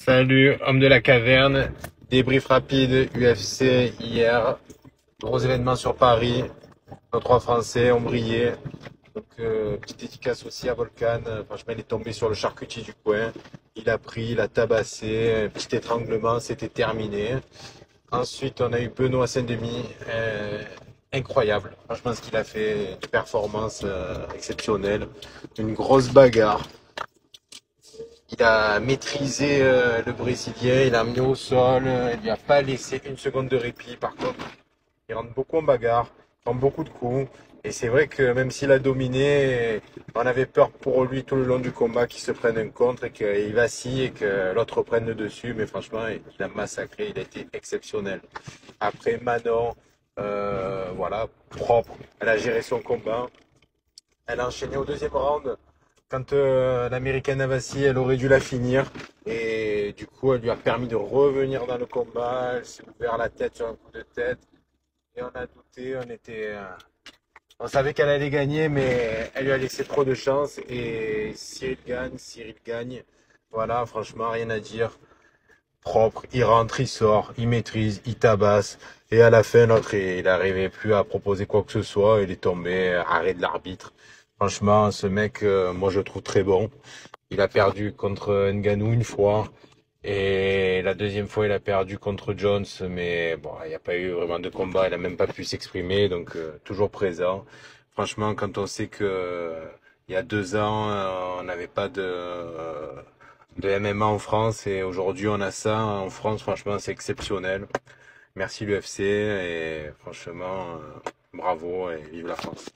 Salut, homme de la caverne. Débrief rapide UFC hier. Gros événement sur Paris. Nos trois Français ont brillé. Donc, petite dédicace aussi à Volcan. Franchement, il est tombé sur le charcutier du coin. Il a pris, il a tabassé. Un petit étranglement, c'était terminé. Ensuite, on a eu Benoît Saint-Denis. Incroyable. Franchement, ce qu'il a fait, une performance exceptionnelle. Une grosse bagarre. Il a maîtrisé le Brésilien, il l'a mis au sol, il lui a pas laissé une seconde de répit. Par contre, il rentre beaucoup en bagarre, il prend beaucoup de coups. Et c'est vrai que même s'il a dominé, on avait peur pour lui tout le long du combat qu'il se prenne un contre et qu'il vacille et que l'autre prenne le dessus. Mais franchement, il a massacré, il a été exceptionnel. Après Manon, voilà, propre. Elle a géré son combat. Elle a enchaîné au deuxième round. Quand l'américaine a vacillé, elle aurait dû la finir. Et du coup, elle lui a permis de revenir dans le combat. Elle s'est ouvert la tête sur un coup de tête. Et on a douté, on savait qu'elle allait gagner, mais elle lui a laissé trop de chance. Et Cyril gagne. Voilà, franchement, rien à dire. Propre, il rentre, il sort, il maîtrise, il tabasse. Et à la fin, l'autre, il n'arrivait plus à proposer quoi que ce soit. Il est tombé, arrêt de l'arbitre. Franchement, ce mec, moi, je le trouve très bon. Il a perdu contre Ngannou une fois. Et la deuxième fois, il a perdu contre Jones. Mais bon, il n'y a pas eu vraiment de combat. Il a même pas pu s'exprimer. Donc, toujours présent. Franchement, quand on sait que il y a 2 ans, on n'avait pas de MMA en France. Et aujourd'hui, on a ça en France. Franchement, c'est exceptionnel. Merci l'UFC. Et franchement, bravo et vive la France.